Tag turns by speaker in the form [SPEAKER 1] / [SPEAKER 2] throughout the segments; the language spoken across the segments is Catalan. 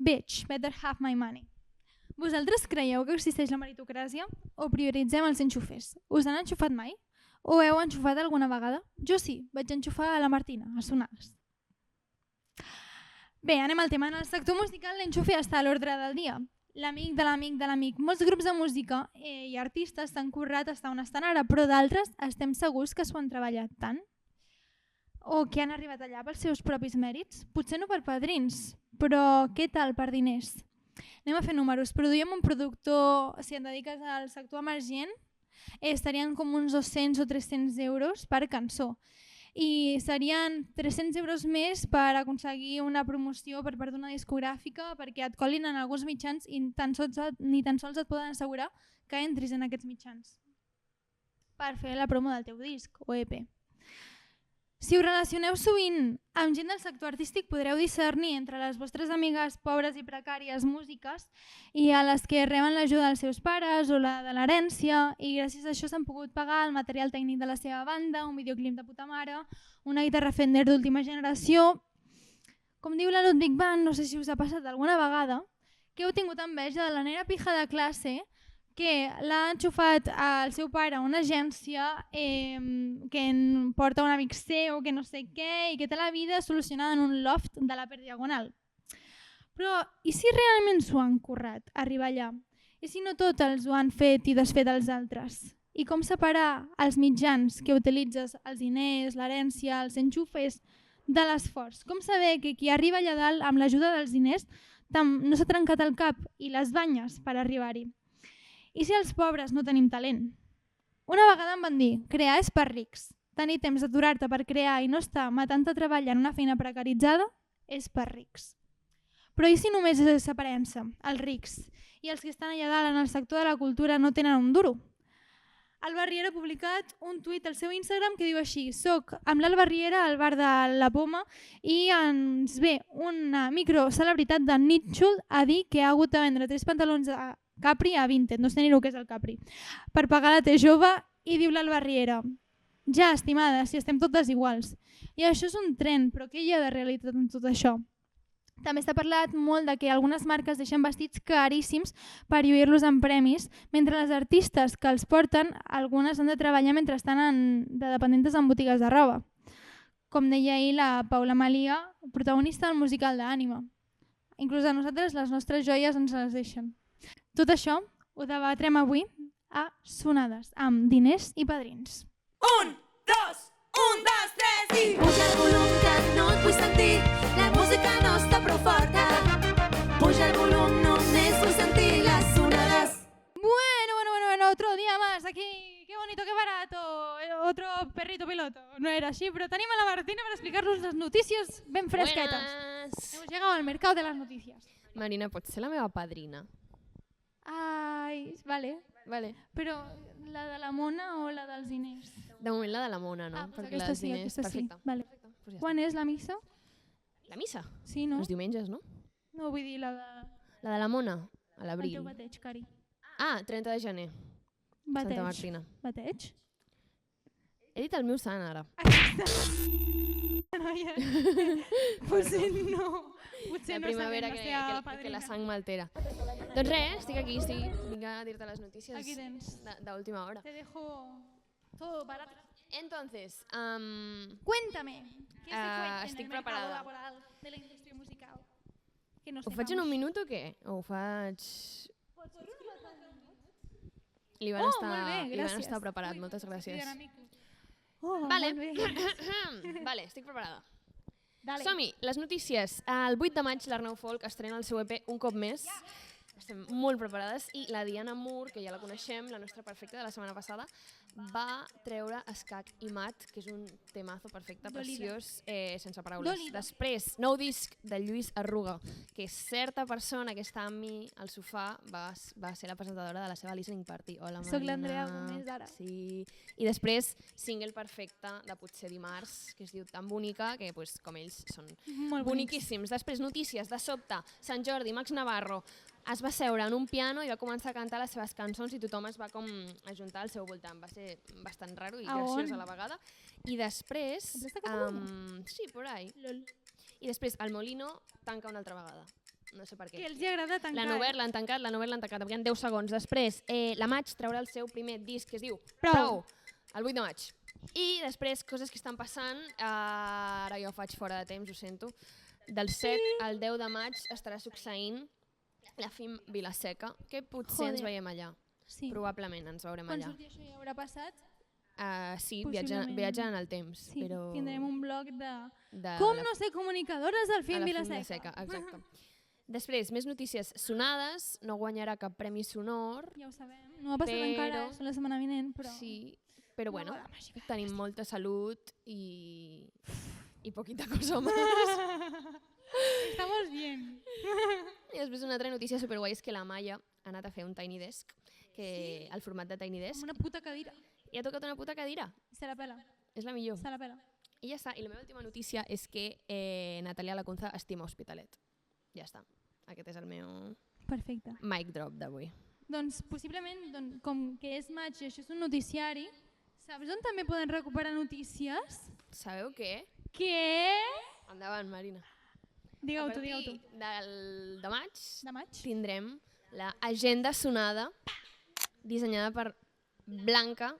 [SPEAKER 1] Bitch, better have my money. Vosaltres creieu que existeix la meritocràcia o prioritzem els enxufers? Us han enxufat mai? O heu enxufat alguna vegada? Jo sí, vaig enxufar a la Martina, a Sonades. Bé, anem al tema. En el sector musical l'enxufe està a l'ordre del dia. L'amic de l'amic de l'amic. Molts grups de música i artistes s'han currat estar on estan ara, però d'altres estem segurs que s'ho han treballat tant o que han arribat allà pels seus propis mèrits. Potser no per padrins, però què tal per diners? Anem a fer números. Produïm un productor, si et dediques al sector emergent, estarien com uns 200 o 300 euros per cançó. I serien 300 euros més per aconseguir una promoció per part d'una discogràfica perquè et colin en alguns mitjans i ni tan sols et poden assegurar que entris en aquests mitjans per fer la promo del teu disc o EP. Si us relacioneu sovint amb gent del sector artístic podreu discernir entre les vostres amigues pobres i precàries músiques i a les que reben l'ajuda dels seus pares o la de l'herència i gràcies a això s'han pogut pagar el material tècnic de la seva banda, un videoclip de puta mare, una guitarra Fender d'última generació. Com diu la Ludwig Band, no sé si us ha passat alguna vegada, que heu tingut enveja de la nena pija de classe que l'ha enxufat al seu pare a una agència que en porta un amic seu, que no sé què, i que té la vida solucionada en un loft de l'Upper Diagonal. Però i si realment s'ho han currat, arribar allà? I si no tot els ho han fet i desfet els altres? I com separar els mitjans que utilitzes, els diners, l'herència, els enxufes, de l'esforç? Com saber que qui arriba allà dalt amb l'ajuda dels diners no s'ha trencat el cap i les banyes per arribar-hi? I si els pobres no tenim talent? Una vegada em van dir, crear és per rics. Tenir temps d'aturar-te per crear i no estar matant-te treballant en una feina precaritzada és per rics. Però i si només separem-se, els rics, i els que estan allà dalt en el sector de la cultura no tenen un duro? Alba Riera ha publicat un tuit al seu Instagram que diu així: soc amb l'Alba Riera al bar de la Poma i ens ve una microcelebritat de nítxol a dir que ha hagut de vendre 3 pantalons a Capri a Vinted, no sé ni el que és el Capri, per pagar la T jove, i diu l'Alba Riera: ja, estimada, si estem totes iguals. I això és un tren, però què hi ha de realitat en tot això? També s'ha parlat molt de que algunes marques deixen vestits caríssims per lluir-los en premis, mentre les artistes que els porten, algunes han de treballar mentre estan de dependentes en botigues de roba. Com deia ahir la Paula Malia, protagonista del musical d'Ànima. Inclús a nosaltres les nostres joies ens les deixen. Tot això ho debatrem avui a Sonades, amb diners i padrins.
[SPEAKER 2] 1, 2, 1, 2, 3 i... Puja el volum que no et vull sentir, la música no està prou forta. Puja el volum, només vull sentir les sonades.
[SPEAKER 1] Bueno, otro día más aquí, qué bonito, qué barato, otro perrito piloto. No era así, pero tenim a la Martina para explicar-nos las noticias ben fresquetes.
[SPEAKER 3] Buenas.
[SPEAKER 1] Hemos llegado al mercado de las noticias.
[SPEAKER 3] Marina, pots ser la meva padrina?
[SPEAKER 1] Ai, vale.
[SPEAKER 3] Vale.
[SPEAKER 1] Però la de la mona o la dels diners?
[SPEAKER 3] De moment la de la mona, no?
[SPEAKER 1] Pues
[SPEAKER 3] Perquè la dels diners...
[SPEAKER 1] aquesta sí.
[SPEAKER 3] Perfecte.
[SPEAKER 1] Vale.
[SPEAKER 3] Pues ja
[SPEAKER 1] Quan és la missa?
[SPEAKER 3] està. La missa?
[SPEAKER 1] Sí, no?
[SPEAKER 3] Els diumenges, no?
[SPEAKER 1] No, vull dir la de...
[SPEAKER 3] La de la mona? A
[SPEAKER 1] El
[SPEAKER 3] l'abril.
[SPEAKER 1] teu bateig, Cari.
[SPEAKER 3] Ah, 30 de gener.
[SPEAKER 1] Bateig.
[SPEAKER 3] Santa Martina.
[SPEAKER 1] Bateig?
[SPEAKER 3] He dit el meu sant, ara.
[SPEAKER 1] Noia. Potser no. Potser
[SPEAKER 3] La
[SPEAKER 1] no
[SPEAKER 3] primavera
[SPEAKER 1] sabem la
[SPEAKER 3] que
[SPEAKER 1] seva
[SPEAKER 3] la
[SPEAKER 1] padrina.
[SPEAKER 3] sang m'altera. Doncs res, estic aquí, vinc a dir-te les notícies
[SPEAKER 1] Aquí tens.
[SPEAKER 3] d'última hora.
[SPEAKER 1] Te dejo todo para atrás.
[SPEAKER 3] Entonces,
[SPEAKER 1] Cuéntame. ¿Qué se cuenta en
[SPEAKER 3] estic
[SPEAKER 1] el mercado
[SPEAKER 3] preparada.
[SPEAKER 1] laboral de la indústria musical? Que no
[SPEAKER 3] Ho faig en un minut o què? O ho faig... Li van, estar preparat, moltes gràcies.
[SPEAKER 1] Oh,
[SPEAKER 3] Vale.
[SPEAKER 1] molt bé.
[SPEAKER 3] Vale, estic preparada.
[SPEAKER 1] Dale.
[SPEAKER 3] Som-hi, les notícies. El 8 de maig l'Arnau Folk estrena el seu EP un cop més. Estem molt preparades i la Diana Moore, que ja la coneixem, la nostra perfecta de la setmana passada, va treure Escac i Mat, que és un temazo perfecte, preciós, sense paraules.
[SPEAKER 1] Dolida.
[SPEAKER 3] Després, nou disc de Lluís Arruga, que certa persona que està amb mi al sofà va ser la presentadora de la seva listening party. Hola, Marina.
[SPEAKER 1] Soc l'Andrea Gómez, ara.
[SPEAKER 3] Sí. I després, single perfecte de Potser dimarts, que es diu Tan bonica, que pues, com ells són
[SPEAKER 1] Molt bonics.
[SPEAKER 3] boniquíssims. Després, notícies, de sobte, Sant Jordi, Max Navarro, es va seure en un piano i va començar a cantar les seves cançons i tothom es va com ajuntar al seu voltant. Va ser bastant raro i
[SPEAKER 1] A
[SPEAKER 3] graciós
[SPEAKER 1] on?
[SPEAKER 3] a la vegada. I després...
[SPEAKER 1] A Plaça Catalunya?
[SPEAKER 3] Sí, por ahí.
[SPEAKER 1] Lol.
[SPEAKER 3] I després el Molino tanca una altra vegada. no sé per què.
[SPEAKER 1] Que els hi agrada tancar.
[SPEAKER 3] La Novel l'han tancat, perquè en 10 segons. Després, la Maig traurà el seu primer disc que es diu
[SPEAKER 1] Prou.
[SPEAKER 3] el 8 de maig. I després, coses que estan passant, ara jo faig fora de temps, ho sento, del 7 al 10 de maig estarà succeint la FIM Vilaseca, que potser ens veiem allà.
[SPEAKER 1] Sí.
[SPEAKER 3] Probablement ens veurem
[SPEAKER 1] Quan
[SPEAKER 3] allà.
[SPEAKER 1] surti això ja haurà passat.
[SPEAKER 3] Sí,
[SPEAKER 1] Possiblement.
[SPEAKER 3] viatge en el temps.
[SPEAKER 1] Sí,
[SPEAKER 3] però
[SPEAKER 1] tindrem un blog de
[SPEAKER 3] de
[SPEAKER 1] com
[SPEAKER 3] la-
[SPEAKER 1] no ser comunicadores al
[SPEAKER 3] a
[SPEAKER 1] FIM
[SPEAKER 3] la
[SPEAKER 1] Vilaseca.
[SPEAKER 3] Exacte. Després, més notícies sonades, no guanyarà cap premi sonor,
[SPEAKER 1] Ja ho sabem, no ha passat encara, és la setmana vinent, però...
[SPEAKER 3] sí, però bueno,
[SPEAKER 1] bola màgica.
[SPEAKER 3] tenim molta salut i poquita cosa més.
[SPEAKER 1] Estamos bien.
[SPEAKER 3] I després una altra notícia superguai és que la Maia ha anat a fer un Tiny Desk, que el format de Tiny Desk,
[SPEAKER 1] Amb una puta cadira.
[SPEAKER 3] i ha tocat una puta cadira.
[SPEAKER 1] Se la pela,
[SPEAKER 3] És la millor.
[SPEAKER 1] se la pela.
[SPEAKER 3] I ja està. I la meva última notícia és que Natalia Lacunza estima Hospitalet. Ja està. Aquest és el meu
[SPEAKER 1] Perfecte.
[SPEAKER 3] mic drop d'avui.
[SPEAKER 1] Doncs possiblement, com que és maig i això és un noticiari, saps on també poden recuperar notícies?
[SPEAKER 3] Sabeu què?
[SPEAKER 1] Què?
[SPEAKER 3] Endavant, Marina.
[SPEAKER 1] Digue-ho
[SPEAKER 3] A
[SPEAKER 1] tu, digue-ho
[SPEAKER 3] partir
[SPEAKER 1] tu.
[SPEAKER 3] de maig
[SPEAKER 1] De maig?
[SPEAKER 3] tindrem l'agenda sonada dissenyada per Blanca,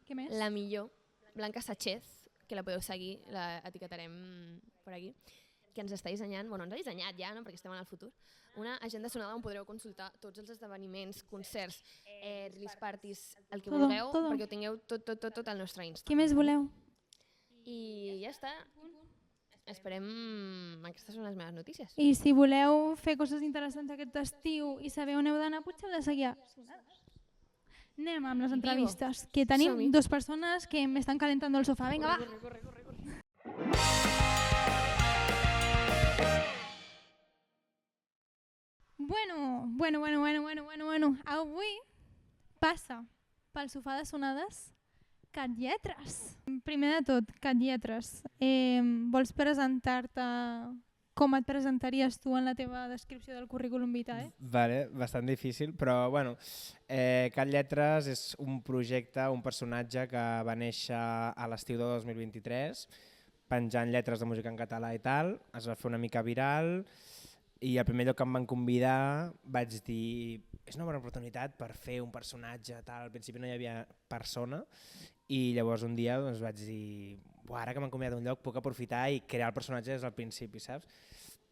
[SPEAKER 1] Què més?
[SPEAKER 3] la millor, Blanca Sánchez, que la podeu seguir, la etiquetarem per aquí, que ens està dissenyant, bueno, ens ha dissenyat ja, no?, perquè estem en el futur, una agenda sonada on podreu consultar tots els esdeveniments, concerts, release parties, el que
[SPEAKER 1] Todo,
[SPEAKER 3] vulgueu,
[SPEAKER 1] todo.
[SPEAKER 3] perquè ho tingueu tot al nostre Insta.
[SPEAKER 1] Què més voleu?
[SPEAKER 3] I ja està. Esperem... Aquestes són les meves notícies.
[SPEAKER 1] I si voleu fer coses interessants aquest estiu i saber on heu d'anar, potser heu de seguir a Sonades. Anem amb les entrevistes, que tenim
[SPEAKER 3] Som-hi.
[SPEAKER 1] 2 persones que m'estan calentando el sofà. Vinga, va!
[SPEAKER 3] Corre.
[SPEAKER 1] Bueno. Avui passa pel sofà de Sonades Cat Lletres. Primer de tot, Cat Lletres, vols presentar-te com et presentaries tu en la teva descripció del currículum vitae?
[SPEAKER 4] Vale, bastant difícil, però bueno, Cat Lletres és un projecte, un personatge que va néixer a l'estiu de 2023, penjant lletres de música en català i tal, es va fer una mica viral i al primer lloc que em van convidar vaig dir és una bona oportunitat per fer un personatge, tal. Al principi no hi havia persona i llavors un dia doncs, vaig dir ara que m'han convidat a un lloc puc aprofitar i crear el personatge des del principi, saps?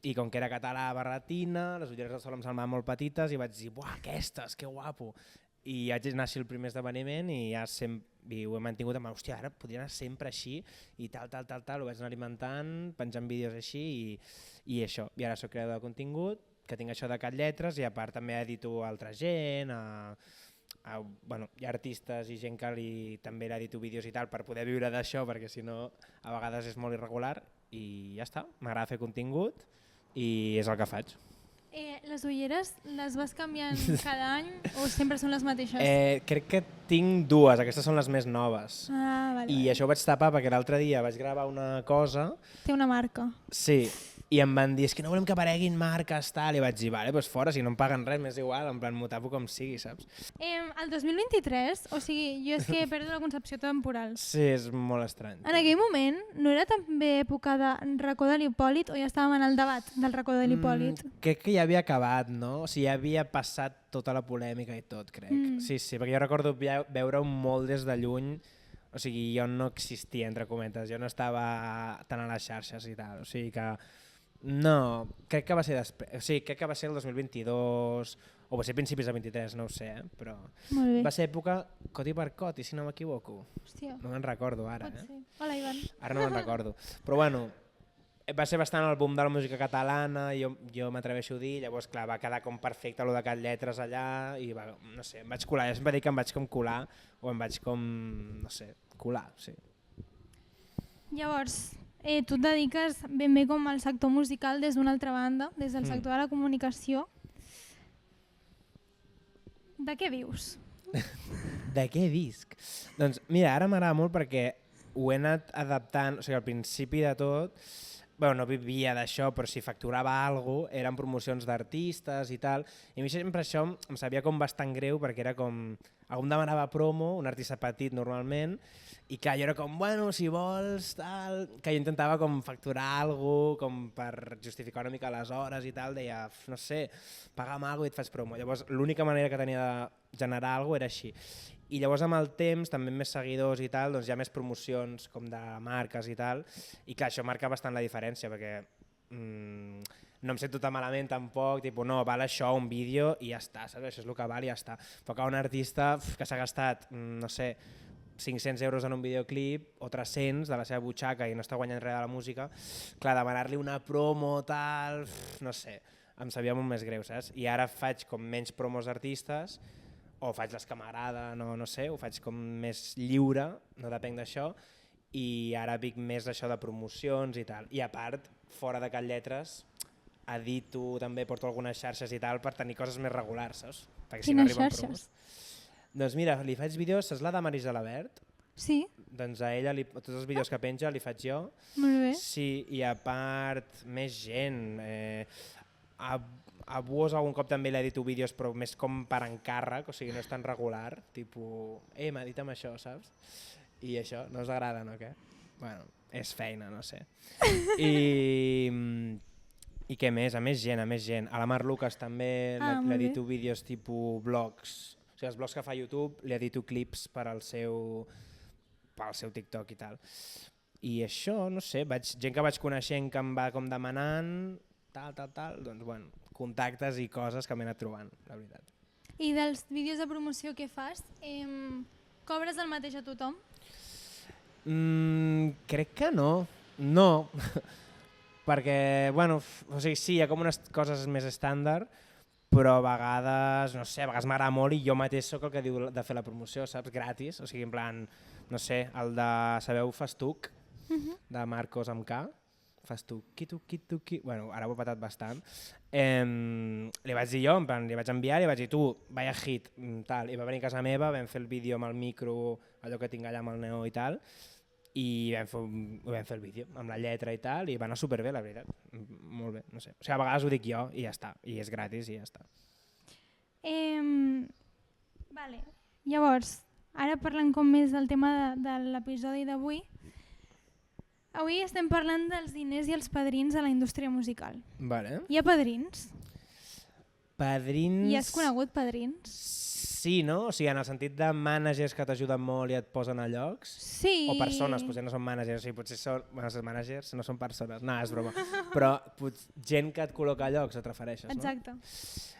[SPEAKER 4] I com que era català barretina, les ulleres del sol em semblaven molt petites i vaig dir aquestes, que guapo! I vaig anar així el primer esdeveniment i ja sempre ho he mantingut amb hòstia, ara podria anar sempre així i tal, ho vaig anar alimentant, penjant vídeos així i això. I ara soc creador de contingut, que tinc això de Cat Lletres i a part també edito altra gent, hi ha artistes i gent que també edito vídeos i tal per poder viure d'això perquè si no a vegades és molt irregular i ja està, m'agrada fer contingut i és el que faig.
[SPEAKER 1] Les ulleres les vas canviant cada any o sempre són les mateixes?
[SPEAKER 4] Crec que tinc 2, aquestes són les més noves.
[SPEAKER 1] Vale.
[SPEAKER 4] I això ho vaig tapar perquè l'altre dia vaig gravar una cosa.
[SPEAKER 1] Té una marca.
[SPEAKER 4] Sí, i em van dir, és que no volem que apareguin marques, tal, i vaig dir, vale, doncs fora, si no em paguen res, m'és igual, en plan, m'ho tapo com sigui, saps?
[SPEAKER 1] El 2023, o sigui, jo és que he perdut la concepció temporal.
[SPEAKER 4] Sí, és molt estrany.
[SPEAKER 1] En aquell moment, no era també època de racó de l'Hipòlit o ja estàvem en el debat del racó de l'Hipòlit?
[SPEAKER 4] Crec que ja havia acabat, no? O sigui, ja havia passat tota la polèmica i tot, crec. Sí, perquè jo recordo veure-ho molt des de lluny, o sigui, jo no existia, entre cometes, jo no estava tant a les xarxes i tal, o sigui que no, crec que va ser després, o sigui, crec que va ser el 2022 o va ser principis de 23, no ho sé, però
[SPEAKER 1] Molt bé.
[SPEAKER 4] va ser època coti per coti, si no m'equivoco.
[SPEAKER 1] Hòstia,
[SPEAKER 4] No me'n recordo ara,
[SPEAKER 1] pot ser.
[SPEAKER 4] eh?
[SPEAKER 1] Hola, Ivan.
[SPEAKER 4] Ara no me'n recordo. Però bueno, va ser bastant el boom de la música catalana, jo m'atreveixo a dir, llavors clar, va quedar com perfecte el de Cat Lletres allà i va, no sé, em vaig colar, jo sempre dic que em vaig com colar o em vaig com, no sé, colar, sí.
[SPEAKER 1] Llavors, tu et dediques ben bé com al sector musical des d'una altra banda, des del sector de la comunicació. De què vius?
[SPEAKER 4] De què disc? Doncs mira, ara m'agrada molt perquè ho he anat adaptant, o sigui, al principi de tot no vivia d'això, però si facturava alguna cosa, eren promocions d'artistes i tal. I a mi sempre això em sabia com bastant greu, perquè era com... Algú em demanava promo, un artista petit normalment, i clar, jo era com, bueno, si vols, tal... Que jo intentava com facturar alguna cosa, com per justificar una mica les hores i tal, deia, no sé, paga'm alguna cosa i et faig promo. Llavors, l'única manera que tenia de generar alguna cosa era així. I llavors amb el temps, també amb més seguidors i tal, doncs hi ha més promocions com de marques i tal, i clar, això marca bastant la diferència, perquè no em sento tan malament tampoc, tipus, no, val això, un vídeo i ja està, saps? Això és el que val i ja està. Però que un artista que s'ha gastat, no sé, 500 euros en un videoclip o 300 de la seva butxaca i no està guanyant res de la música, clar, demanar-li una promo, tal, no sé, em sabia molt més greu, saps? I ara faig com menys promos d'artistes, o faig les que m'agrada, no sé, ho faig com més lliure, no depenc d'això, i ara vic més d'això de promocions i tal. I a part, fora de Cat Lletres, edito, també porto algunes xarxes i tal per tenir coses més regulars, saps? Perquè si no
[SPEAKER 1] Quines
[SPEAKER 4] arriben
[SPEAKER 1] xarxes?
[SPEAKER 4] Doncs mira, li faig vídeos, saps la de Maris Gelabert?
[SPEAKER 1] Sí,
[SPEAKER 4] Doncs a ella, tots els vídeos que penja li faig jo.
[SPEAKER 1] molt bé.
[SPEAKER 4] Sí, i a part, més gent. A Buos algun cop també l'edito vídeos, però més com per encàrrec, o sigui, no és tan regular, tipus, m'edita'm això, saps? I això, no us agrada, no, què? Bueno, és feina, no sé. I què més? A més gent. A la Mar Lucas també l'edito vídeos tipus blogs. O sigui, els blogs que fa YouTube li edito clips pel seu TikTok i tal. I això, no sé, gent que vaig coneixent que em va com demanant, tal, doncs bueno, contactes i coses que m'he anat trobant, la veritat.
[SPEAKER 1] I dels vídeos de promoció que fas, cobres el mateix a tothom?
[SPEAKER 4] Crec que no. No. Perquè, bueno, o sigui, sí, hi ha com unes coses més estàndard, però a vegades, no sé, a vegades m'agrada molt i jo mateix sóc el que diu de fer la promoció, saps? Gratis, o sigui, en plan, no sé, el de, sabeu, Festuc, de Marcos amb K, Festuc, qui, bueno, ara ho he patat bastant, li vaig dir jo, en plan, li vaig enviar, li vaig dir, tu, vaya hit, tal, i va venir a casa meva, vam fer el vídeo amb el micro, allò que tinc allà amb el neó i tal, i vam fer el vídeo amb la lletra i tal, i va anar superbé, la veritat, molt bé, no sé. O sigui, a vegades ho dic jo i ja està, i és gratis i ja està.
[SPEAKER 1] Vale. Llavors, ara parlant com més del tema de l'episodi d'avui, avui estem parlant dels diners i els padrins a la indústria musical.
[SPEAKER 4] Vale.
[SPEAKER 1] Hi ha padrins?
[SPEAKER 4] Padrins...
[SPEAKER 1] I has conegut padrins?
[SPEAKER 4] Sí, no? O sigui, en el sentit de mànagers que t'ajuden molt i et posen a llocs?
[SPEAKER 1] Sí.
[SPEAKER 4] O persones, potser no són mànagers, o sigui, potser són... Bueno, els mànagers no són persones, no, és broma. Però gent que et col·loca a llocs, et refereixes, no?
[SPEAKER 1] Exacte.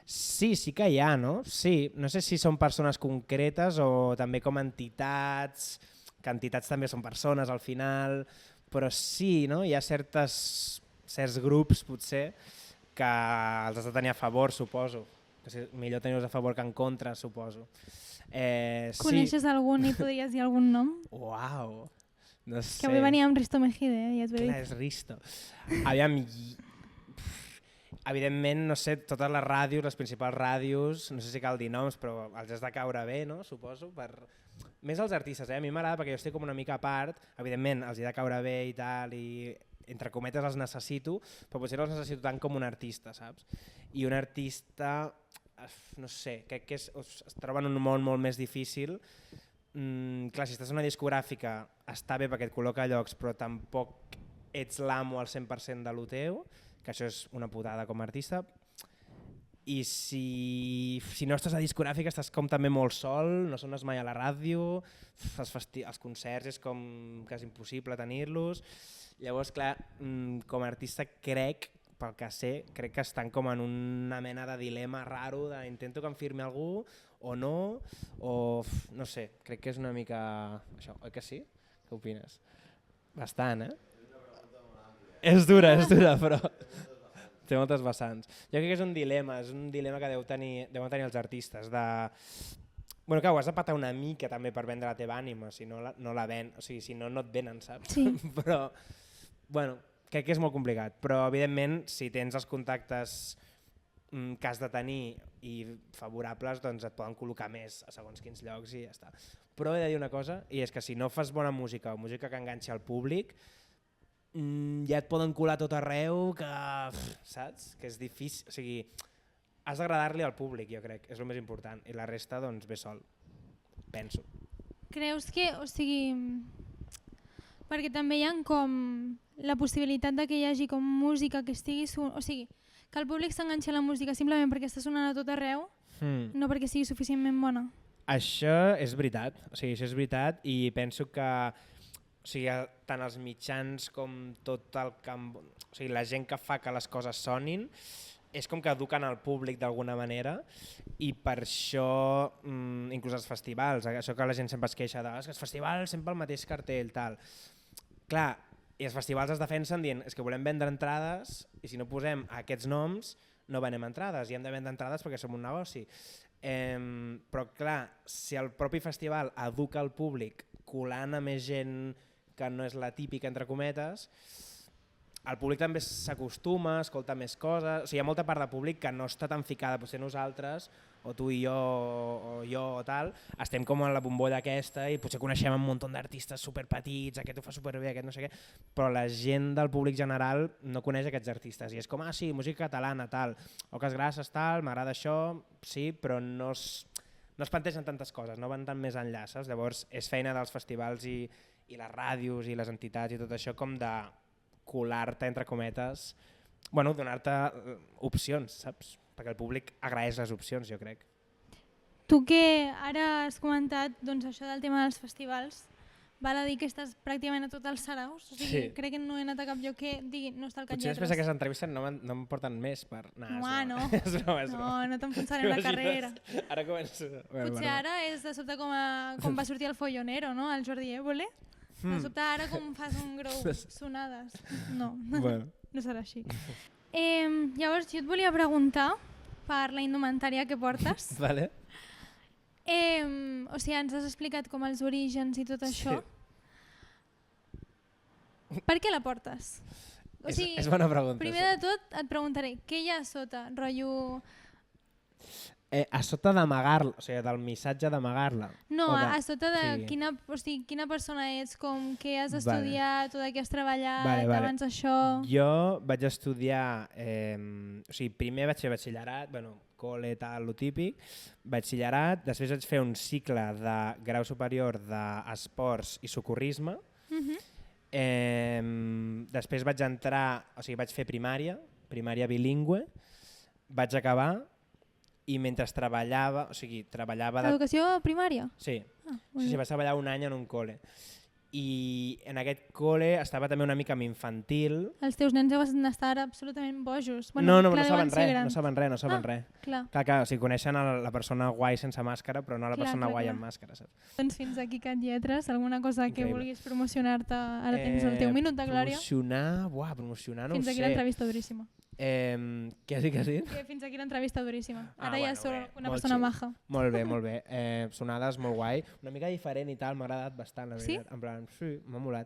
[SPEAKER 4] Sí, sí que hi ha, no? Sí, no sé si són persones concretes o també com entitats, que entitats també són persones al final, però sí, no? Hi ha certs grups, potser, que els has de tenir a favor, suposo. Que millor tenir-los a favor que en contra, suposo.
[SPEAKER 1] Coneixes algun i podries dir algun nom?
[SPEAKER 4] Uau, no sé.
[SPEAKER 1] Que avui venia amb Risto Mejide, ja t'ho he dit.
[SPEAKER 4] Clar, és Risto. Aviam, evidentment, no sé, totes les ràdios, les principals ràdios, no sé si cal dir noms, però els has de caure bé, no? Suposo, més els artistes, a mi m'agrada perquè jo estic com una mica a part, evidentment els he de caure bé i tal, i entre cometes els necessito, però potser no els necessito tant com un artista, saps? I un artista, no sé, crec que es troba en un món molt més difícil. Clar, si estàs en una discogràfica està bé perquè et col·loca a llocs, però tampoc ets l'amo al 100% de lo teu, que això és una putada com a artista. I si no estàs a discogràfica estàs com també molt sol, no sones mai a la ràdio, els concerts és com quasi impossible tenir-los. Llavors, clar, com a artista crec que estan com en una mena de dilema raro d'intento que em firmi algú o no, o no sé, crec que és una mica això, oi que sí? Què opines? Bastant, És dura, però té moltes vessants. Jo crec que és un dilema que deuen tenir els artistes de... Bueno, clar, ho has de patar una mica també per vendre la teva ànima, si no la ven, o sigui, si no et venen, saps?
[SPEAKER 1] Sí.
[SPEAKER 4] Però, bueno, crec que és molt complicat, però evidentment si tens els contactes que has de tenir i favorables, doncs et poden col·locar més a segons quins llocs i ja està. Però he de dir una cosa, i és que si no fas bona música o música que enganxi al públic, ja et poden colar tot arreu, que saps? Que és difícil, o sigui, has d'agradar-li al públic, jo crec, és el més important, i la resta doncs ve sol, penso.
[SPEAKER 1] Creus que, o sigui, perquè també hi ha com la possibilitat de que hi hagi com música que estigui, o sigui, que el públic s'enganxi a la música simplement perquè està sonant a tot arreu, no perquè sigui suficientment bona.
[SPEAKER 4] Això és veritat, o sigui, això és veritat i penso que o sigui, tant els mitjans com tot el camp, o sigui, la gent que fa que les coses sonin, és com que eduquen al públic d'alguna manera i per això, inclús els festivals, això que la gent sempre es queixa de que els festivals sempre el mateix cartell, tal. Clar, i els festivals es defensen dient és que volem vendre entrades i si no posem aquests noms no venem entrades i hem de vendre entrades perquè som un negoci. Però clar, si el propi festival educa al públic colant a més gent que no és la típica entre cometes, el públic també s'acostuma, escolta més coses, o sigui, hi ha molta part del públic que no està tan ficada, potser nosaltres, o tu i jo, o jo o tal, estem com en la bombolla aquesta i potser coneixem un munt d'artistes superpetits, aquest ho fa superbé, aquest no sé què, però la gent del públic general no coneix aquests artistes i és com, sí, música catalana, tal, Oques Grasses, tal, m'agrada això, sí, però no es plantegen tantes coses, no van tan més enllà, saps? Llavors és feina dels festivals i les ràdios i les entitats i tot això com de colar-te, entre cometes, bueno, donar-te opcions, saps? Perquè el públic agraeix les opcions, jo crec.
[SPEAKER 1] Tu que ara has comentat doncs, això del tema dels festivals, val a dir que estàs pràcticament a tots els saraus, o sigui, crec que no he anat a cap lloc que digui no està al Catlletres.
[SPEAKER 4] Potser després d'aquesta entrevista no em porten més per...
[SPEAKER 1] No t'enfonsarem la carrera.
[SPEAKER 4] Ara començo...
[SPEAKER 1] Potser ara és de sobte com va sortir el Follonero, no? El Jordi Évole. De sobte ara com fas un grou sonades. No, no serà així. Llavors jo et volia preguntar per la indumentària que portes.
[SPEAKER 4] Vale.
[SPEAKER 1] O sigui, ens has explicat com els orígens i tot això. Per què la portes? O sigui,
[SPEAKER 4] és bona pregunta.
[SPEAKER 1] Primer de tot et preguntaré, què hi ha a sota? Rotllo...
[SPEAKER 4] A sota d'amagar-la, o sigui, del missatge d'amagar-la.
[SPEAKER 1] No, a sota de quina persona ets, com què has estudiat o de què has treballat abans d'això. Jo
[SPEAKER 4] vaig estudiar, o sigui, primer vaig fer batxillerat, col·le, tal, lo típic, batxillerat, després vaig fer un cicle de grau superior d'esports i socorrisme, després vaig entrar, o sigui, vaig fer primària bilingüe, vaig acabar i mentre treballava, o sigui, treballava...
[SPEAKER 1] Educació primària?
[SPEAKER 4] Sí, vaig treballar un any en un col·le. I en aquest col·le estava també una mica amb infantil.
[SPEAKER 1] Els teus nens deuen estar absolutament bojos.
[SPEAKER 4] No saben res.
[SPEAKER 1] Clar,
[SPEAKER 4] o sigui, coneixen la persona guai sense màscara, però no la persona guai amb màscara. Saps?
[SPEAKER 1] Doncs fins aquí Catlletres, alguna cosa que vulguis promocionar-te, ara tens el teu minut de glòria.
[SPEAKER 4] Promocionar no ho sé.
[SPEAKER 1] Fins aquí l'entrevista duríssima.
[SPEAKER 4] Què has dit?
[SPEAKER 1] Que fins aquí l'entrevista duríssima. Ara ja sóc una persona maja.
[SPEAKER 4] Molt bé. Sonades molt guai. Una mica diferent i tal, m'ha agradat bastant, la veritat. En plan, sí, m'ha molat.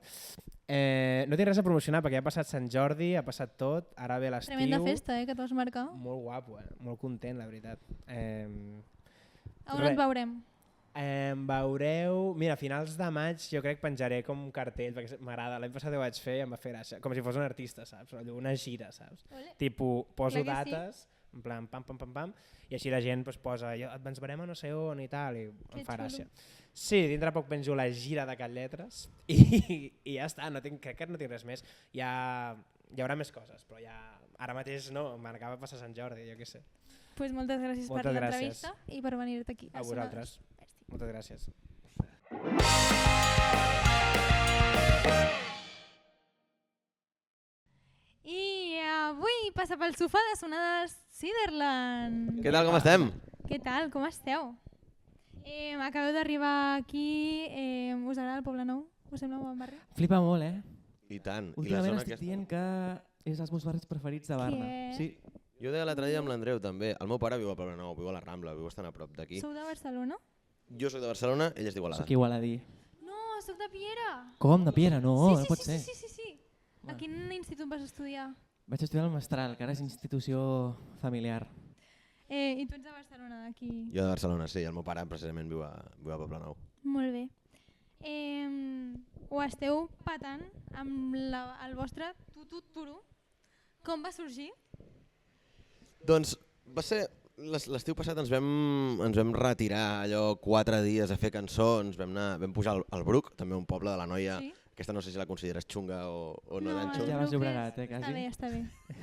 [SPEAKER 4] No tinc res a promocionar perquè ha passat Sant Jordi, ha passat tot, ara ve l'estiu.
[SPEAKER 1] Tremenda festa, que t'has marcat.
[SPEAKER 4] Molt guapo, molt content, la veritat.
[SPEAKER 1] On et veurem?
[SPEAKER 4] Em veureu... Mira, a finals de maig jo crec penjaré com un cartell, perquè m'agrada. L'any passat ho vaig fer i em va fer gràcia. Com si fos un artista, saps? Una gira, saps? Tipo, poso dates, en plan pam, i així la gent posa ens veurem a no sé on i tal, i em fa gràcia. Sí, dintre poc penjo la gira de Catlletres i ja està, crec que no tinc res més. Hi haurà més coses, però ara mateix no, m'acaba de passar Sant Jordi, jo què sé.
[SPEAKER 1] Doncs moltes gràcies per l'entrevista i per venir-te aquí.
[SPEAKER 4] A vosaltres. Moltes gràcies.
[SPEAKER 1] I avui passa pel sofà de Sonades Ciderland.
[SPEAKER 5] Què tal, com estem?
[SPEAKER 1] Què tal, com esteu? Acabeu d'arribar aquí, us agrada el Poble Nou? Us sembla un bon barri?
[SPEAKER 6] Flipa molt,
[SPEAKER 5] I tant.
[SPEAKER 6] Últimament estic dient que és dels meus barris preferits de Barna. Sí.
[SPEAKER 5] Jo deia l'altre dia amb l'Andreu també. El meu pare viu a Poble Nou, viu a la Rambla, viu bastant a prop d'aquí.
[SPEAKER 1] Sou de Barcelona?
[SPEAKER 5] Jo soc de Barcelona, ell és d'Igualada.
[SPEAKER 6] Soc igualadí.
[SPEAKER 1] No, soc de Piera.
[SPEAKER 6] Com, de Piera? No, no pot ser.
[SPEAKER 1] Sí. A quin institut vas estudiar?
[SPEAKER 6] Vaig estudiar al Mestral, que ara és institució familiar.
[SPEAKER 1] I tu ets de Barcelona, d'aquí?
[SPEAKER 5] Jo de Barcelona, sí. El meu pare precisament viu a Poble Nou.
[SPEAKER 1] Molt bé. ho esteu patant amb el vostre tutut-turu. Com va sorgir?
[SPEAKER 5] Doncs va ser... L'estiu passat ens vam retirar allò 4 dies a fer cançons, vam pujar al Bruc, també un poble de la Noia,
[SPEAKER 1] Sí?
[SPEAKER 5] aquesta no sé si la consideres xunga o no tan
[SPEAKER 1] el
[SPEAKER 5] xunga.
[SPEAKER 6] Ja vas
[SPEAKER 1] Bruc
[SPEAKER 6] Llobregat,
[SPEAKER 1] és-
[SPEAKER 6] quasi.
[SPEAKER 1] Està bé.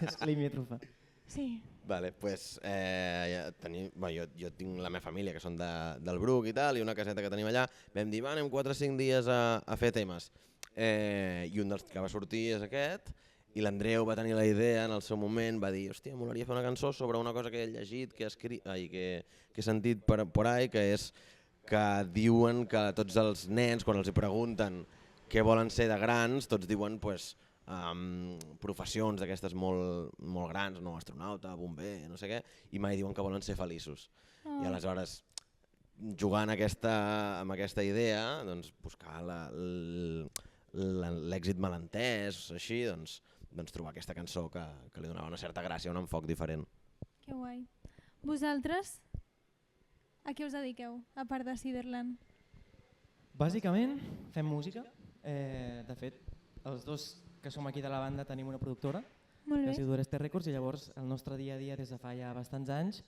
[SPEAKER 6] És limítrofa.
[SPEAKER 1] Sí.
[SPEAKER 5] Vale, pues, jo tinc la meva família que són del Bruc i tal, i una caseta que tenim allà, vam dir, anem 4 o 5 dies a fer temes. I un dels que va sortir és aquest, i l'Andreu va tenir la idea en el seu moment, va dir, hòstia, m'agradaria fer una cançó sobre una cosa que he llegit, que he sentit por ahí, que és que diuen que tots els nens, quan els hi pregunten què volen ser de grans, tots diuen professions d'aquestes molt grans, no, astronauta, bomber, no sé què, i mai diuen que volen ser feliços. I aleshores, jugant amb aquesta idea, doncs, buscar l'èxit malentès, així, doncs trobar aquesta cançó que li donava una certa gràcia, un enfoc diferent.
[SPEAKER 1] Que guai. Vosaltres, a què us dediqueu, a part de Ciderland?
[SPEAKER 6] Bàsicament fem música. De fet, els dos que som aquí de la banda tenim una productora,
[SPEAKER 1] Molt
[SPEAKER 6] que
[SPEAKER 1] bé.
[SPEAKER 6] es diu Dureste Records, i llavors el nostre dia a dia des de fa ja bastants anys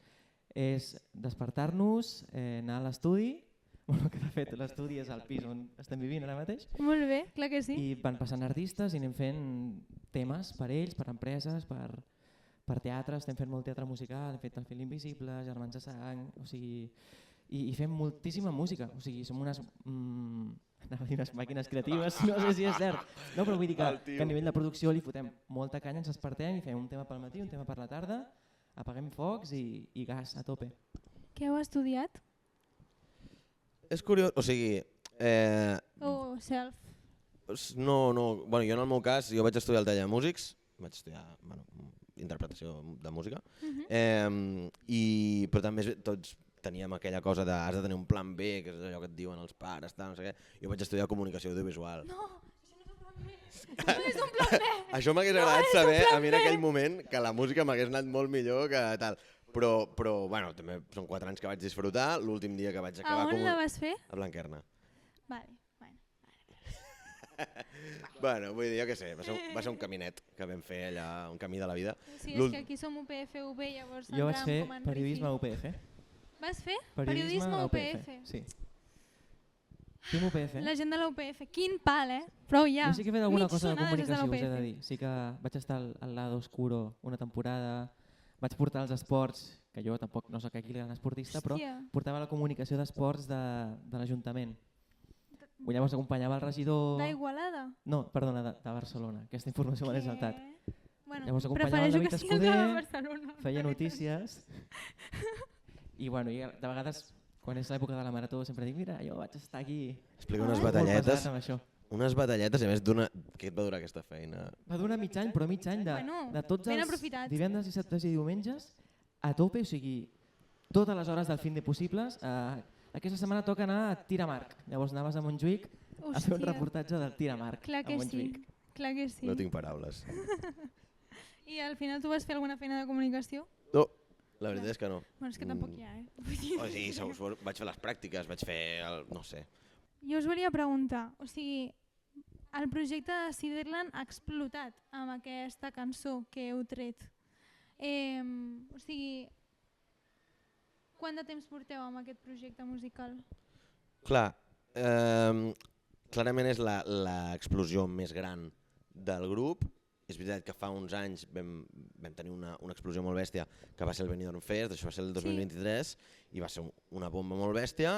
[SPEAKER 6] és despertar-nos, anar a l'estudi, bueno, que de fet l'estudi és el pis on estem vivint ara mateix,
[SPEAKER 1] Molt bé, clar que sí.
[SPEAKER 6] i van passant artistes i anem fent temes per ells, per empreses, per teatre, estem fent molt teatre musical, hem fet El fil invisible, Germans de sang, o sigui, i fem moltíssima música, o sigui, som unes unes màquines creatives, no sé si és cert, no, però vull dir que a nivell de producció li fotem molta canya, ens despertem i fem un tema pel matí, un tema per la tarda, apaguem focs i gas a tope.
[SPEAKER 1] Què heu estudiat?
[SPEAKER 5] És curiós, o sigui...
[SPEAKER 1] O self?
[SPEAKER 5] No, bueno, jo en el meu cas, jo vaig estudiar al taller de músics, vaig estudiar interpretació de música, però també tots teníem aquella cosa de has de tenir un plan B, que és allò que et diuen els pares, no sé què. Jo vaig estudiar comunicació audiovisual.
[SPEAKER 1] No, això no és un plan B.
[SPEAKER 5] Això m'hagués agradat saber a mi en aquell moment que la música m'hagués anat molt millor que tal. Però bueno, també són 4 anys que vaig disfrutar, l'últim dia que vaig
[SPEAKER 1] A
[SPEAKER 5] acabar
[SPEAKER 1] on la vas fer?
[SPEAKER 5] a Blanquerna.
[SPEAKER 1] Vale, bueno.
[SPEAKER 5] Bueno, vull dir, jo què sé, va ser un caminet que vam fer allà, un camí de la vida.
[SPEAKER 1] Sí, és que aquí som UPF, UB, llavors
[SPEAKER 6] Jo vaig
[SPEAKER 1] entràvem
[SPEAKER 6] fer
[SPEAKER 1] com en
[SPEAKER 6] periodisme a
[SPEAKER 1] rifi.
[SPEAKER 6] UPF.
[SPEAKER 1] Vas fer?
[SPEAKER 6] Periodisme a
[SPEAKER 1] UPF.
[SPEAKER 6] Sí. Team UPF.
[SPEAKER 1] La gent de la UPF. Quin pal, Prou ja.
[SPEAKER 6] Jo sí que he fet alguna
[SPEAKER 1] Mig
[SPEAKER 6] cosa de
[SPEAKER 1] sonades des
[SPEAKER 6] comunicació, us he
[SPEAKER 1] l'UPF.
[SPEAKER 6] de dir. Sí que vaig estar al lado oscuro una temporada, vaig portar els esports, que jo tampoc no soc aquí gran esportista, però
[SPEAKER 1] Hòstia.
[SPEAKER 6] portava la comunicació d'esports de l'Ajuntament. Llavors acompanyava el regidor...
[SPEAKER 1] D'Igualada?
[SPEAKER 6] No, perdona, de Barcelona. Aquesta informació me l'he saltat.
[SPEAKER 1] Bueno,
[SPEAKER 6] Llavors acompanyava
[SPEAKER 1] prefereixo
[SPEAKER 6] el
[SPEAKER 1] que
[SPEAKER 6] David
[SPEAKER 1] sigui el de
[SPEAKER 6] Escudé,
[SPEAKER 1] Barcelona.
[SPEAKER 6] feia notícies i bueno, i de vegades quan és l'època de la marató sempre dic mira, jo vaig estar aquí
[SPEAKER 5] Explica unes
[SPEAKER 6] molt
[SPEAKER 5] batalletes,
[SPEAKER 6] pesat amb això.
[SPEAKER 5] unes batalletes, i a més d'una... Què et va durar aquesta feina?
[SPEAKER 6] Va durar mig any, però mig any
[SPEAKER 1] Bueno,
[SPEAKER 6] de tots
[SPEAKER 1] ben
[SPEAKER 6] els
[SPEAKER 1] aprofitats.
[SPEAKER 6] divendres, dissabtes i diumenges a tope, o sigui, totes les hores del fin de possibles. Aquesta setmana toca anar a Tiramarc, llavors anaves a Montjuïc a fer un
[SPEAKER 1] Hòstia.
[SPEAKER 6] reportatge del Tiramarc
[SPEAKER 1] Clar
[SPEAKER 6] a
[SPEAKER 1] que sí,
[SPEAKER 6] Montjuïc.
[SPEAKER 1] clar que sí.
[SPEAKER 5] No tinc paraules.
[SPEAKER 1] I al final tu vas fer alguna feina de comunicació?
[SPEAKER 5] No, la veritat és que no.
[SPEAKER 1] Bueno, és que tampoc hi ha, Vull dir...
[SPEAKER 5] O sigui, vaig fer les pràctiques, vaig fer no sé.
[SPEAKER 1] Jo us volia preguntar, o sigui, el projecte de Ciderland ha explotat amb aquesta cançó que heu tret. O sigui, quant de temps porteu amb aquest projecte musical?
[SPEAKER 5] Clar, clarament és l'explosió més gran del grup. És veritat que fa uns anys vam tenir una explosió molt bèstia que va ser el Benidorm Fest, això va ser el 2023 i va ser una bomba molt bèstia,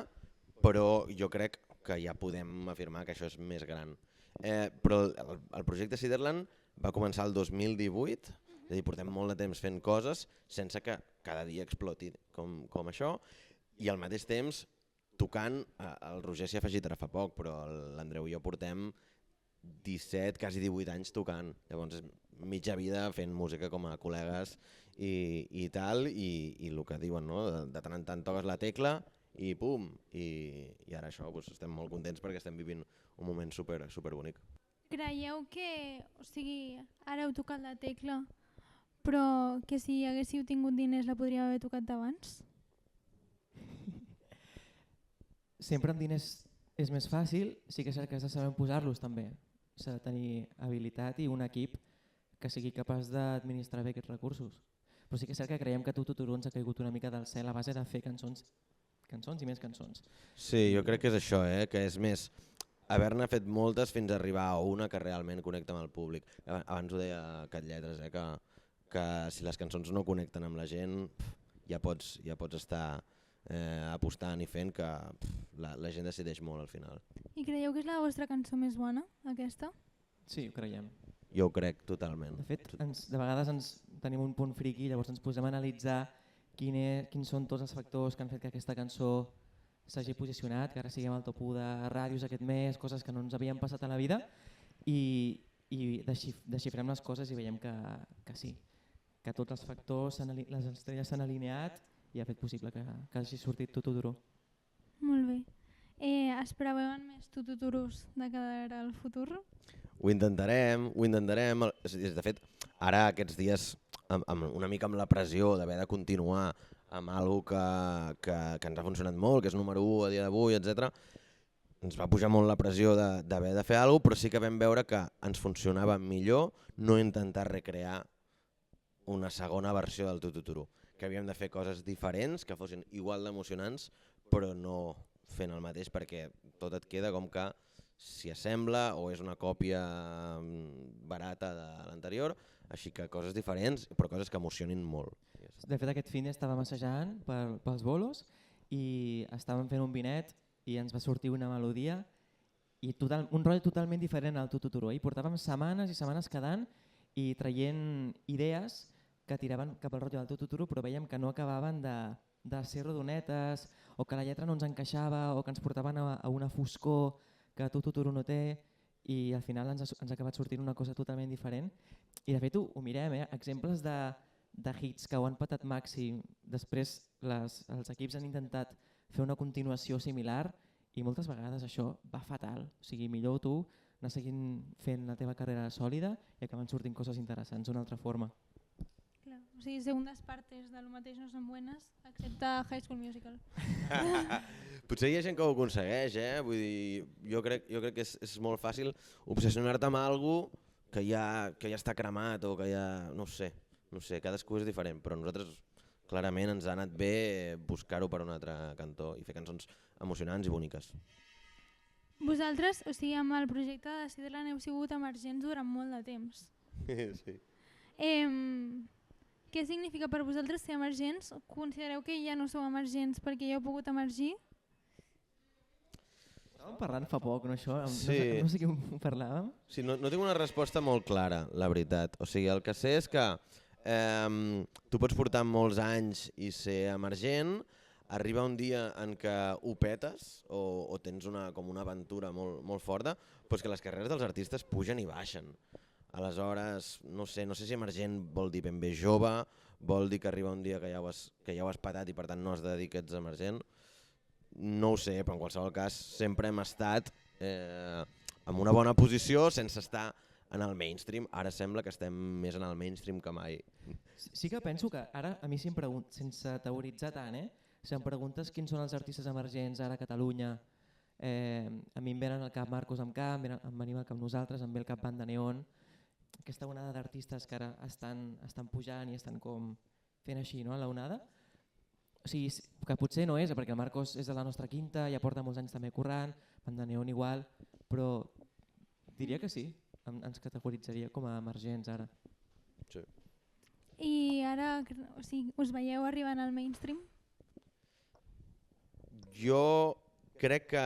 [SPEAKER 5] però jo crec que ja podem afirmar que això és més gran. Però el projecte Ciderland va començar el 2018, és a dir, portem molt de temps fent coses sense que cada dia exploti com això, i al mateix temps tocant, el Roger s'hi ha afegit ara fa poc, però l'Andreu i jo portem 17, quasi 18 anys tocant, llavors és mitja vida fent música com a col·legues i tal, i el que diuen, no? De tant en tant toques la tecla i pum, i ara això, doncs estem molt contents perquè estem vivint un moment super bonic.
[SPEAKER 1] Creieu que, o sigui, ara heu tocat la tecla, però que si haguéssiu tingut diners la podríeu haver tocat abans?
[SPEAKER 6] Sempre amb diners és més fàcil, sí que és cert que has de saber posar-los també. S'ha de tenir habilitat i un equip que sigui capaç d'administrar bé aquests recursos. Però sí que és cert que creiem que Tututuru ens ha caigut una mica del cel a base de fer cançons i més cançons.
[SPEAKER 5] Sí, jo crec que és això, que és més haver-ne fet moltes fins a arribar a una que realment connecta amb el públic. Abans ho deia Cat Lletres, que si les cançons no connecten amb la gent ja pots estar apostant i fent que la gent decideix molt al final.
[SPEAKER 1] I creieu que és la vostra cançó més bona, aquesta?
[SPEAKER 6] Sí, ho creiem.
[SPEAKER 5] Jo ho crec totalment.
[SPEAKER 6] De fet, de vegades tenim un punt friqui, llavors ens posem a analitzar quins són tots els factors que han fet que aquesta cançó s'hagi posicionat, que ara siguem al top 1 de ràdios aquest mes, coses que no ens havien passat a la vida, i desxifrem les coses i veiem que sí, que tots els factors, les estrelles s'han alineat i ha fet possible que hagi sortit Tututuru.
[SPEAKER 1] Molt bé. Esperàveu més Tututurus de cara al futur?
[SPEAKER 5] Ho intentarem. De fet, ara aquests dies, una mica amb la pressió d'haver de continuar amb alguna que ens ha funcionat molt, que és número 1 a dia d'avui, etc. Ens va pujar molt la pressió d'haver de fer alguna cosa, però sí que vam veure que ens funcionava millor no intentar recrear una segona versió del Tututuru, que havíem de fer coses diferents, que fossin igual d'emocionants, però no fent el mateix, perquè tot et queda com que s'hi assembla o és una còpia barata de l'anterior, així que coses diferents, però coses que emocionin molt.
[SPEAKER 6] De fet, aquest fin estàvem assajant pels bolos i estàvem fent un vinet i ens va sortir una melodia i un rotllo totalment diferent al Tututuru. I portàvem setmanes i setmanes quedant i traient idees que tiraven cap al rotllo del Tututuru, però veiem que no acabaven de ser rodonetes o que la lletra no ens encaixava o que ens portaven a una foscor que Tututuru no té, i al final ens ha acabat sortint una cosa totalment diferent. I de fet ho mirem, exemples de hits que ho han patat màxim, després els equips han intentat fer una continuació similar i moltes vegades això va fatal. O sigui, millor tu anar seguint fent la teva carrera sòlida i acaben sortint coses interessants d'una altra forma.
[SPEAKER 1] Clar, o sigui, segundes partes de lo mateix no són buenas, excepte High School Musical.
[SPEAKER 5] Potser hi ha gent que ho aconsegueix, vull dir, jo crec que és molt fàcil obsessionar-te amb alguna cosa que ja està cremat o que ja... no sé, cadascú és diferent, però nosaltres clarament ens ha anat bé buscar-ho per un altre cantó i fer cançons emocionants i boniques.
[SPEAKER 1] Vosaltres, o sigui, amb el projecte de Decidir-la heu sigut emergents durant molt de temps.
[SPEAKER 5] Sí.
[SPEAKER 1] Què significa per vosaltres ser emergents? Considereu que ja no sou emergents perquè ja heu pogut emergir?
[SPEAKER 6] Estàvem parlant fa poc, no, això?
[SPEAKER 5] Sí.
[SPEAKER 6] No sé què ho parlàvem.
[SPEAKER 5] Sí, no tinc una resposta molt clara, la veritat. O sigui, el que sé és que tu pots portar molts anys i ser emergent, arriba un dia en què ho petes o tens com una aventura molt forta, però és que les carreres dels artistes pugen i baixen. Aleshores, no sé si emergent vol dir ben bé jove, vol dir que arriba un dia que ja ho has patat i per tant no has de dir que ets emergent. No ho sé, però en qualsevol cas sempre hem estat en una bona posició sense estar en el mainstream. Ara sembla que estem més en el mainstream que mai.
[SPEAKER 6] Sí que penso que ara a mi sense teoritzar tant, si em preguntes quins són els artistes emergents ara a Catalunya, a mi em venen al cap Marcos Amcamp, em venim al cap nosaltres, em ve al cap Banda Neon, aquesta onada d'artistes que ara estan pujant i estan com fent així, no, a la onada. O sigui, que potser no és, perquè el Marcos és de la nostra quinta, ja porta molts anys també currant, Banda Neon igual, però diria que sí, ens categoritzaria com a emergents ara.
[SPEAKER 5] Sí.
[SPEAKER 1] I ara, o sigui, us veieu arribant al mainstream?
[SPEAKER 5] Jo crec que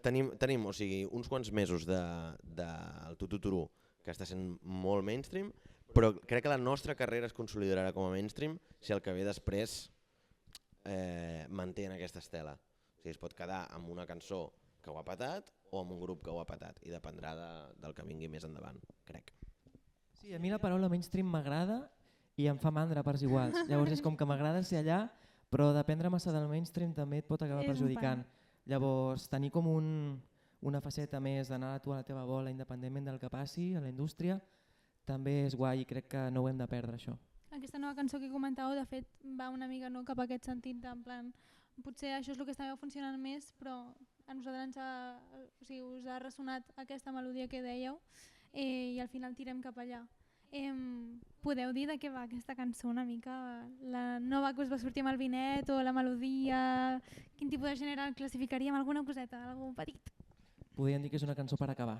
[SPEAKER 5] tenim o sigui, uns quants mesos del Tututuru que està sent molt mainstream, però crec que la nostra carrera es consolidarà com a mainstream si el que ve després manté en aquesta estela. O sigui, es pot quedar amb una cançó que ho ha patat o amb un grup que ho ha patat i dependrà del que vingui més endavant, crec.
[SPEAKER 6] Sí, a mi la paraula mainstream m'agrada i em fa mandra a parts iguals. Llavors és com que m'agrada ser allà, però dependre massa del mainstream també et pot acabar perjudicant. Llavors tenir com una faceta més d'anar a tu a la teva bola independentment del que passi a la indústria també és guai i crec que no ho hem de perdre, això.
[SPEAKER 1] Aquesta nova cançó que comentàveu, de fet, va una mica no cap a aquest sentit, en plan, potser això és el que estava funcionant més, però a nosaltres us ha ressonat aquesta melodia que dèieu i al final tirem cap allà. Podeu dir de què va aquesta cançó una mica? La nova que us va sortir amb el Vinet o la melodia? Quin tipus de gènere el classificaríem? Alguna coseta, algun petit?
[SPEAKER 6] Podríem dir que és una cançó per acabar.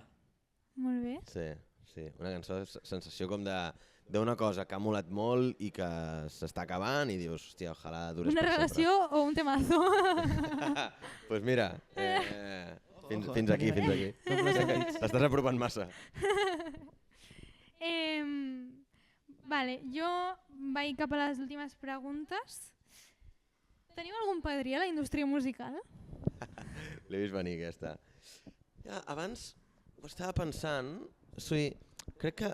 [SPEAKER 1] Molt bé.
[SPEAKER 5] Sí, una cançó, sensació com d'una cosa que ha molat molt i que s'està acabant i dius, hòstia, ojalà durés
[SPEAKER 1] Una
[SPEAKER 5] per
[SPEAKER 1] relació o un temazo?
[SPEAKER 5] sempre. Pues mira, fins aquí. T'estàs apropant massa.
[SPEAKER 1] Vale, jo vaig cap a les últimes preguntes. Teniu algun padrí a la indústria musical?
[SPEAKER 5] L'he vist venir aquesta. Ja, abans ho estava pensant, crec que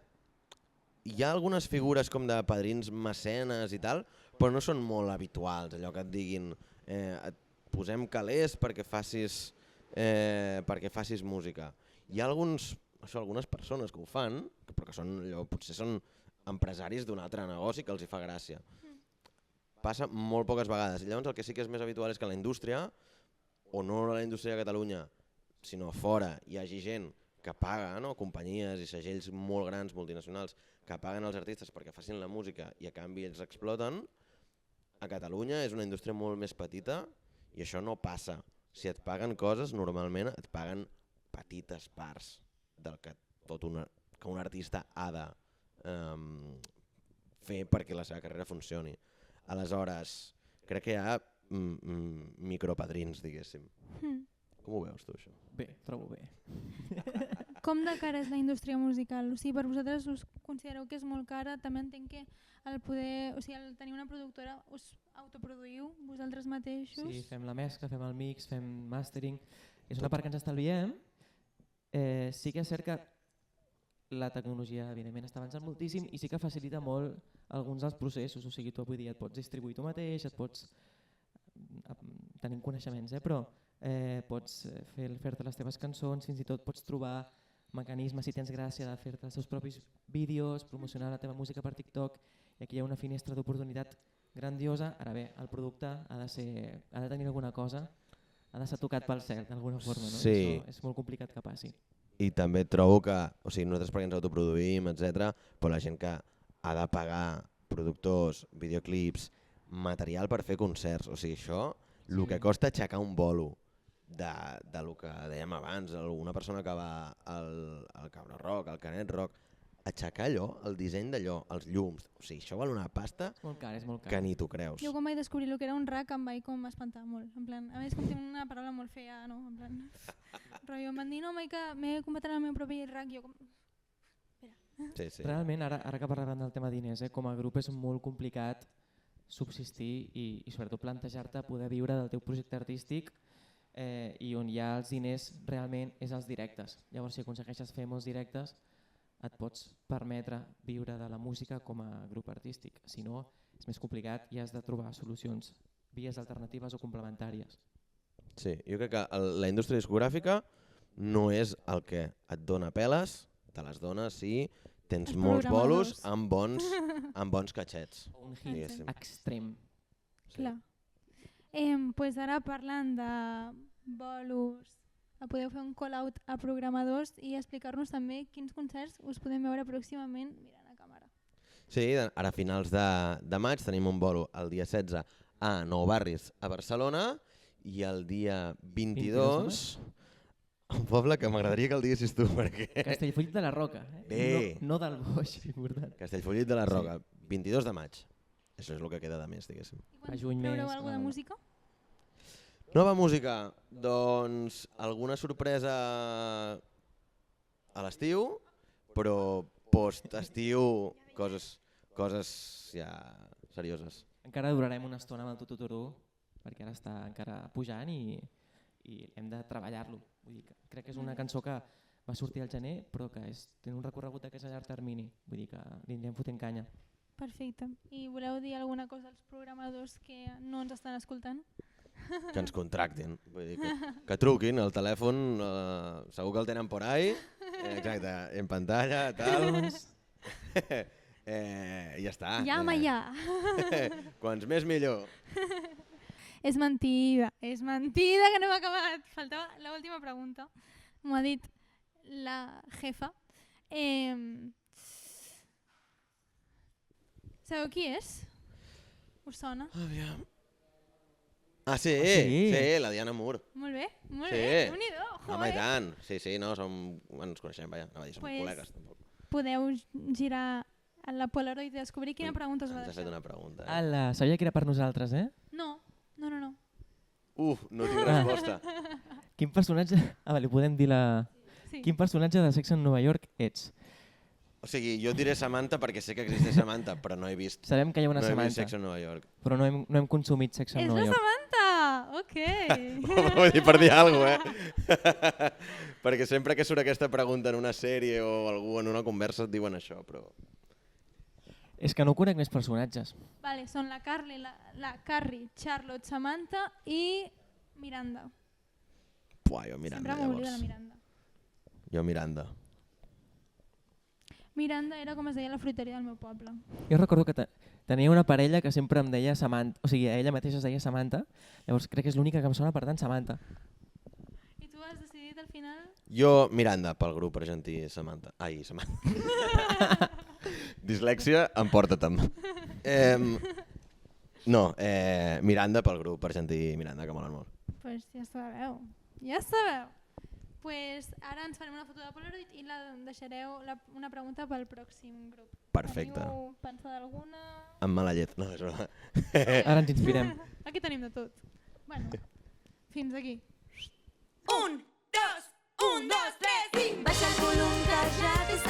[SPEAKER 5] hi ha algunes figures com de padrins mecenes i tal, però no són molt habituals, allò que et diguin et posem calés perquè facis música. Hi ha algunes persones que ho fan, però que potser són empresaris d'un altre negoci que els hi fa gràcia. Passa molt poques vegades. I llavors el que sí que és més habitual és que a la indústria, o no a la indústria de Catalunya, sinó a fora, hi hagi gent que paga, no? Companyies i segells molt grans, multinacionals, que paguen els artistes perquè facin la música i a canvi ells exploten. A Catalunya és una indústria molt més petita i això no passa. Si et paguen coses, normalment et paguen petites parts del que un artista ha de fer perquè la seva carrera funcioni. Aleshores, crec que hi ha micropadrins, diguéssim. Com ho veus tu, això?
[SPEAKER 6] Bé, trobo bé.
[SPEAKER 1] Com de cara és la indústria musical? O sigui, per vosaltres us considereu que és molt cara? També entenc que el tenir una productora us autoproduïu vosaltres mateixos?
[SPEAKER 6] Sí, fem la mescla, fem el mix, fem mastering. És una part que ens estalviem. Sí que és cert que la tecnologia, evidentment, està avançant moltíssim i sí que facilita molt alguns dels processos. O sigui, tu avui dia et pots distribuir tu mateix, et pots tenir coneixements, però pots fer-te les teves cançons, fins i tot pots trobar mecanismes, si tens gràcia, de fer-te els teus propis vídeos, promocionar la teva música per TikTok, i aquí hi ha una finestra d'oportunitat grandiosa. Ara bé, el producte ha de tenir alguna cosa, ha de ser tocat pel cel d'alguna forma, no?
[SPEAKER 5] Sí.
[SPEAKER 6] Això és molt complicat que passi.
[SPEAKER 5] I també trobo que, nosaltres perquè ens autoproduïm, etc., però la gent que ha de pagar productors, videoclips, material per fer concerts, o sigui, això, el que costa aixecar un bolo de lo que dèiem abans, una persona que va al Cabra Rock, al Canet Rock, aixecar allò, el disseny d'allò, els llums, o sigui, això val una pasta
[SPEAKER 6] És molt car.
[SPEAKER 5] que ni t'ho creus.
[SPEAKER 1] Jo quan vaig descobrir el que era un rack em vaig com espantar molt. En plan, a més com tinc una paraula molt fea, no? En plan, rotllo, em van dir, no, m'he comprat el meu propi rack, jo com...
[SPEAKER 5] Sí.
[SPEAKER 6] Realment, ara que parlàvem del tema diners, com a grup és molt complicat subsistir i sobretot plantejar-te poder viure del teu projecte artístic i on hi ha els diners realment és els directes. Llavors, si aconsegueixes fer molts directes, et pots permetre viure de la música com a grup artístic. Si no, és més complicat i has de trobar solucions, vies alternatives o complementàries.
[SPEAKER 5] Sí, jo crec que la indústria discogràfica no és el que et dona peles, te les dona si tens
[SPEAKER 1] Els
[SPEAKER 5] molts bolos
[SPEAKER 1] programadors.
[SPEAKER 5] amb bons catxets.
[SPEAKER 6] Un hit
[SPEAKER 5] diguéssim.
[SPEAKER 6] extrem.
[SPEAKER 1] Clar. Pues ara parlant de bolos, podeu fer un call-out a programadors i explicar-nos també quins concerts us podem veure pròximament mirant a càmera.
[SPEAKER 5] Sí, ara a finals de maig tenim un bolo el dia 16 a Nou Barris a Barcelona i el dia 22 un poble que m'agradaria que el diguessis tu perquè...
[SPEAKER 6] Castellfollit de la Roca,
[SPEAKER 5] Bé.
[SPEAKER 6] no del Boix, important.
[SPEAKER 5] Castellfollit de la Roca, 22 de maig. Això és el que queda de més, diguéssim.
[SPEAKER 1] I quan
[SPEAKER 6] A juny
[SPEAKER 1] traureu
[SPEAKER 6] més,
[SPEAKER 1] alguna
[SPEAKER 6] clar.
[SPEAKER 1] música?
[SPEAKER 5] Nova música, doncs alguna sorpresa a l'estiu, però post-estiu coses ja serioses.
[SPEAKER 6] Encara durarem una estona amb el Tututuru perquè ara està encara pujant i hem de treballar-lo. Vull dir que crec que és una cançó que va sortir al gener però que té un recorregut que és a llarg termini. Vull dir que li anirem fotent canya.
[SPEAKER 1] Perfecte. I voleu dir alguna cosa als programadors que no ens estan escoltant?
[SPEAKER 5] Que ens contractin, vull dir que truquin al telèfon, segur que el tenen por ahí, exacte, en pantalla, tal. Ja està.
[SPEAKER 1] Llama ja!
[SPEAKER 5] Quants més millor.
[SPEAKER 1] És mentida que no hem acabat. Faltava l'última pregunta. M'ho ha dit la jefa. Sabeu qui és? Us sona?
[SPEAKER 5] Aviam. Ah, sí,
[SPEAKER 6] sí.
[SPEAKER 5] sí, la Diana Moore.
[SPEAKER 1] Molt bé, molt
[SPEAKER 5] Sí.
[SPEAKER 1] bé. Déu-n'hi-do,
[SPEAKER 5] Home, i
[SPEAKER 1] joder.
[SPEAKER 5] tant. Sí, no, ens coneixem, vaja. Anava a dir, som
[SPEAKER 1] Pues,
[SPEAKER 5] col·legues. Tampoc.
[SPEAKER 1] Podeu girar a la Polaroid i descobrir quina pregunta us va
[SPEAKER 5] Ens has fet
[SPEAKER 1] deixar.
[SPEAKER 5] una pregunta.
[SPEAKER 6] Ala, sabia que era per nosaltres, eh?
[SPEAKER 1] No.
[SPEAKER 5] No tinc resposta.
[SPEAKER 6] Quin personatge... Ah, vale, podem dir la...
[SPEAKER 1] Sí.
[SPEAKER 6] Quin personatge de Sex en Nova York ets?
[SPEAKER 5] O sigui, jo diré Samantha perquè sé que existeix Samantha, però no he vist,
[SPEAKER 6] Sabem que hi ha una
[SPEAKER 5] no he vist
[SPEAKER 6] Samantha,
[SPEAKER 5] Sex en Nova York.
[SPEAKER 6] però no hem consumit Sex en
[SPEAKER 1] És
[SPEAKER 6] Nova
[SPEAKER 1] la
[SPEAKER 6] York.
[SPEAKER 1] Samantha! Ok.
[SPEAKER 5] Vull dir, per dir alguna cosa, perquè sempre que surt aquesta pregunta en una sèrie o algú en una conversa et diuen això, però...
[SPEAKER 6] És que no conec més personatges.
[SPEAKER 1] Vale, són la Carrie, Charlotte, Samantha i Miranda.
[SPEAKER 5] Puà, jo Miranda,
[SPEAKER 1] Sempre m'oblido de la
[SPEAKER 5] llavors.
[SPEAKER 1] Miranda.
[SPEAKER 5] Jo Miranda.
[SPEAKER 1] Miranda era com es deia la fruiteria del meu poble.
[SPEAKER 6] Jo recordo que tenia una parella que sempre em deia Samantha, o sigui, ella mateixa es deia Samantha, llavors crec que és l'única que em sona, per tant, Samantha.
[SPEAKER 1] I tu has decidit al final?
[SPEAKER 5] Jo Miranda, pel grup argentí Samantha. Ai, Samantha. Dislèxia, emporta-te'm. Miranda pel grup argentí Miranda, que molen molt.
[SPEAKER 1] Pues ja sabeu, ja sabeu. Pues ara ens farem una foto de Polaroid i la deixareu una pregunta pel pròxim grup.
[SPEAKER 5] Perfecte.
[SPEAKER 1] Teniu pensada alguna?
[SPEAKER 5] Amb mala llet. No, és broma.
[SPEAKER 6] Ara ens inspirem.
[SPEAKER 1] Aquí tenim de tot. Bueno, fins aquí.
[SPEAKER 2] 1, 2, 3 i... Baixa el volum que ja t'he